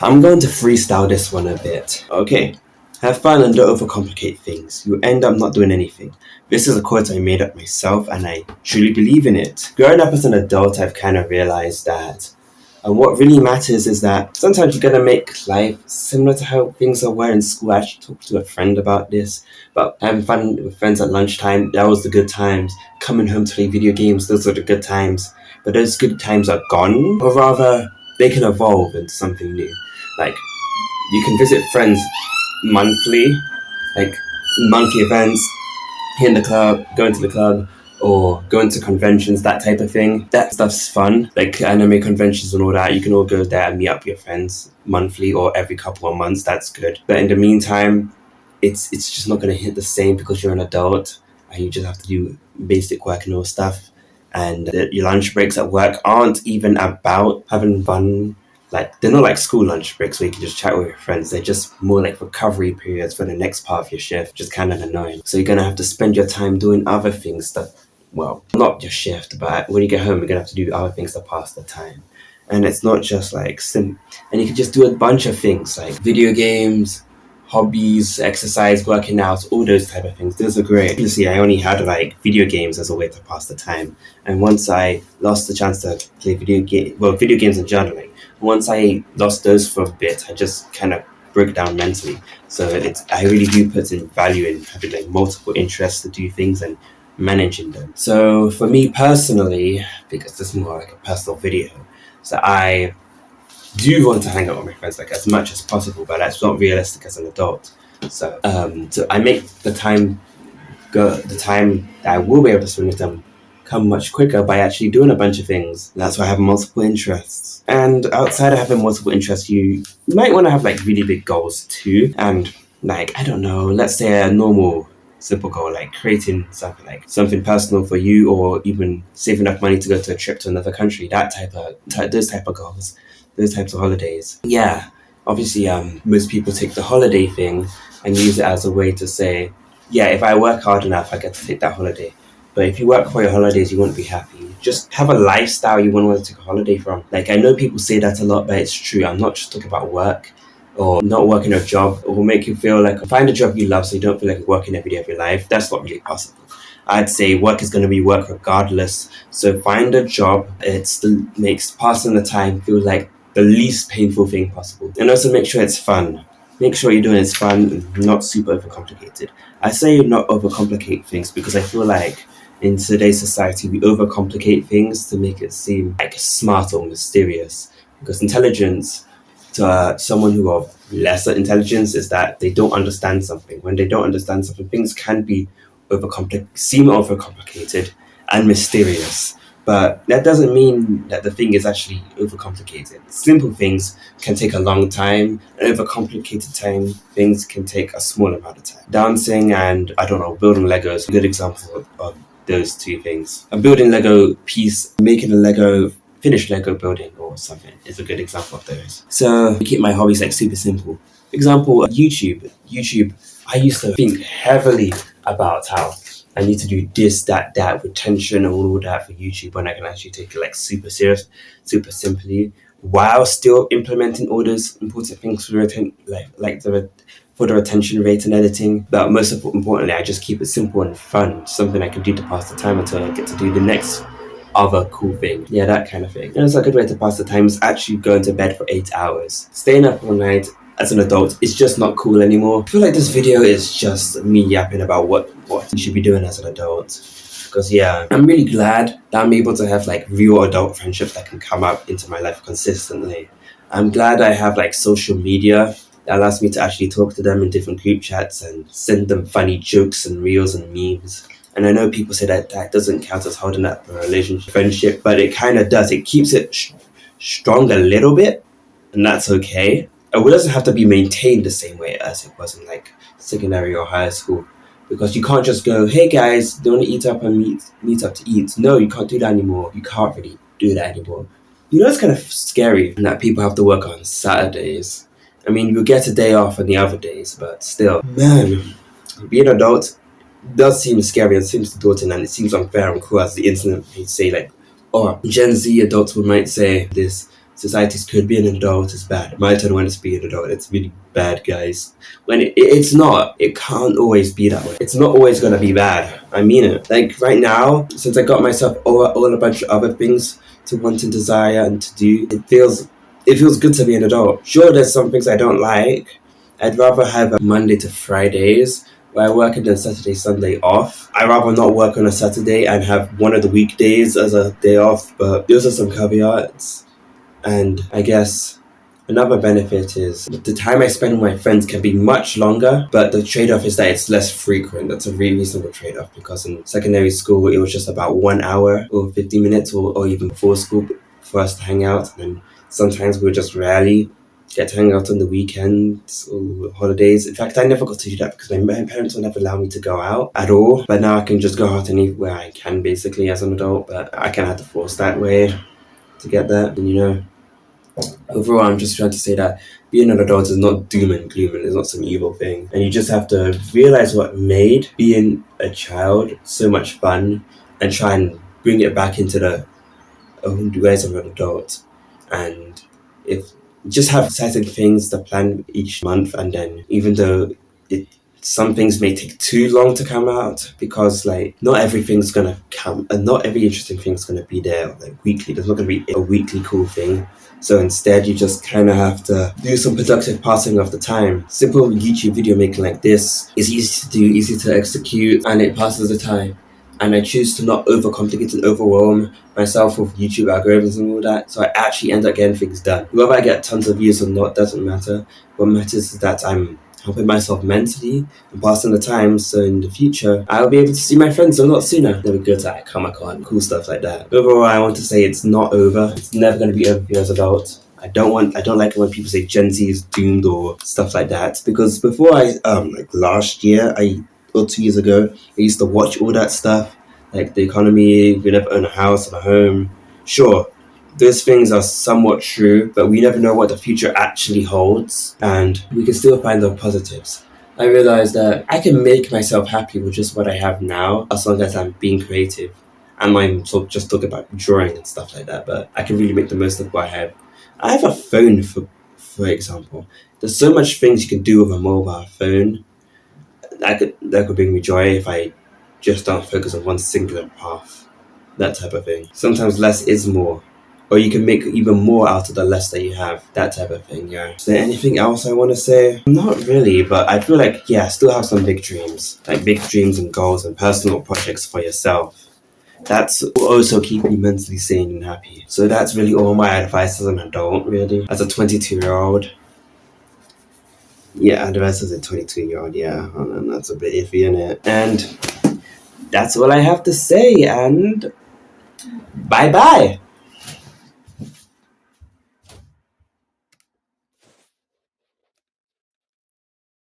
I'm going to freestyle this one a bit. Okay. Have fun and don't overcomplicate things. You end up not doing anything. This is a quote I made up myself and I truly believe in it. Growing up as an adult, I've kind of realized that what really matters is that sometimes you're going to make life similar to how things were in school. I actually talked to a friend about this, but having fun with friends at lunchtime, that was the good times. Coming home to play video games, those are the good times. But those good times are gone, or rather, they can evolve into something new. Like, you can visit friends monthly, like monthly events, hitting the club, going to the club, or going to conventions, that type of thing. That stuff's fun. Like anime conventions and all that. You can all go there and meet up with your friends monthly or every couple of months. That's good. But in the meantime, it's just not going to hit the same because you're an adult and you just have to do basic work and all stuff. And your lunch breaks at work aren't even about having fun. Like, they're not like school lunch breaks where you can just chat with your friends. They're just more like recovery periods for the next part of your shift, which is kind of annoying. So you're going to have to spend your time doing other things that, well, not your shift, but when you get home, you're going to have to do other things to pass the time. And it's not just like and you can just do a bunch of things like video games, hobbies, exercise, working out, all those type of things. Those are great. Obviously, I only had like video games as a way to pass the time. And once I lost the chance to play video games in general, like, once I lost those for a bit, I just kind of broke down mentally. So I really do put in value in having like multiple interests to do things and managing them. So for me personally, because this is more like a personal video, so I do want to hang out with my friends like as much as possible, but that's not realistic as an adult. So I make the time that I will be able to spend with them come much quicker by actually doing a bunch of things. That's why I have multiple interests. And outside of having multiple interests, you might want to have like really big goals too. And like, I don't know, let's say a normal simple goal, like creating something personal for you, or even save enough money to go to a trip to another country, those type of goals, those types of holidays. Yeah, obviously most people take the holiday thing and use it as a way to say, yeah, if I work hard enough, I get to take that holiday. But if you work for your holidays, you won't be happy. Just have a lifestyle you want to take a holiday from. Like, I know people say that a lot, but it's true. I'm not just talking about work or not working a job. It will make you feel like, find a job you love so you don't feel like you're working every day of your life. That's not really possible. I'd say work is going to be work regardless. So find a job. It still makes passing the time feel like the least painful thing possible. And also make sure it's fun. Make sure you're doing it's fun and not super overcomplicated. I say not overcomplicate things because I feel like in today's society, we overcomplicate things to make it seem like smart or mysterious. Because intelligence to someone who of lesser intelligence is that they don't understand something. When they don't understand something, things can be seem overcomplicated and mysterious. But that doesn't mean that the thing is actually overcomplicated. Simple things can take a long time, and overcomplicated things can take a small amount of time. Dancing and, building Lego is a good example of those two things. A building Lego piece, making a finished Lego building or something is a good example of those. So I keep my hobbies like super simple. Example, YouTube. I used to think heavily about how I need to do this, that, retention and all that for YouTube when I can actually take it like super serious, super simply, while still implementing all those important things for for the retention rate and editing. But most importantly, I just keep it simple and fun, something I can do to pass the time until I get to do the next other cool thing. Yeah, that kind of thing. And it's a good way to pass the time is actually going to bed for 8 hours. Staying up all night as an adult is just not cool anymore. I feel like this video is just me yapping about what you should be doing as an adult. Because yeah, I'm really glad that I'm able to have like real adult friendships that can come up into my life consistently. I'm glad I have like social media that allows me to actually talk to them in different group chats and send them funny jokes and reels and memes. And I know people say that doesn't count as holding up a relationship, friendship, but it kind of does. It keeps it strong a little bit, and that's okay. It doesn't have to be maintained the same way as it was in like secondary or high school, because you can't just go, hey guys, do you want to eat up and meet up to eat? No, you can't do that anymore. You can't really do that anymore. You know, it's kind of scary that people have to work on Saturdays. I mean, you get a day off on the other days, but still, man, being an adult does seem scary and seems daunting, and it seems unfair and cruel, as the internet may say, like, or Gen Z adults might say this. societies could be an adult is bad. My turn when it's being an adult, it's really bad, guys. When it's not, it can't always be that way. It's not always gonna be bad. I mean it. Like right now, since I got myself all a bunch of other things to want and desire and to do, it feels good to be an adult. Sure, there's some things I don't like. I'd rather have a Monday to Fridays where I work and then Saturday, Sunday off. I'd rather not work on a Saturday and have one of the weekdays as a day off, but those are some caveats. And I guess another benefit is the time I spend with my friends can be much longer, but the trade-off is that it's less frequent. That's a really reasonable trade-off because in secondary school, it was just about 1 hour or 50 minutes or even before school for us to hang out. And sometimes we would just rarely get to hang out on the weekends or holidays. In fact, I never got to do that because my parents would never allow me to go out at all. But now I can just go out anywhere I can basically as an adult, but I kind of had to force that way to get that. And overall, I'm just trying to say that being an adult is not doom and gloom and it's not some evil thing. And you just have to realize what made being a child so much fun and try and bring it back into the ways of an adult. And if just have certain things to plan each month, and then even though some things may take too long to come out because like not everything's gonna come and not every interesting thing's gonna be there like weekly. There's not gonna be a weekly cool thing. So instead you just kinda have to do some productive passing of the time. Simple YouTube video making like this is easy to do, easy to execute, and it passes the time. And I choose to not overcomplicate and overwhelm myself with YouTube algorithms and all that. So I actually end up getting things done. Whether I get tons of views or not doesn't matter. What matters is that I'm helping myself mentally and passing the time, so in the future I'll be able to see my friends a lot sooner. Then we go to Comic-Con, cool stuff like that. Overall, I want to say it's not over. It's never going to be over for you as adults. I don't like it when people say Gen Z is doomed or stuff like that, because before like last year or 2 years ago, I used to watch all that stuff, like the economy, we never own a house or a home. Sure, those things are somewhat true, but we never know what the future actually holds, and we can still find the positives. I realized that I can make myself happy with just what I have now, as long as I'm being creative. And I'm just talking about drawing and stuff like that, but I can really make the most of what I have. I have a phone, for example. There's so much things you can do with a mobile phone that could bring me joy if I just don't focus on one singular path. That type of thing. Sometimes less is more. Or you can make even more out of the less that you have. That type of thing, yeah. Is there anything else I want to say? Not really, but I feel like, yeah, still have some big dreams. Like big dreams and goals and personal projects for yourself. That's also keep me mentally sane and happy. So that's really all my advice as an adult, really. As a 22-year-old. Yeah, advice as a 22-year-old, yeah. And that's a bit iffy, innit? And that's all I have to say, and bye-bye.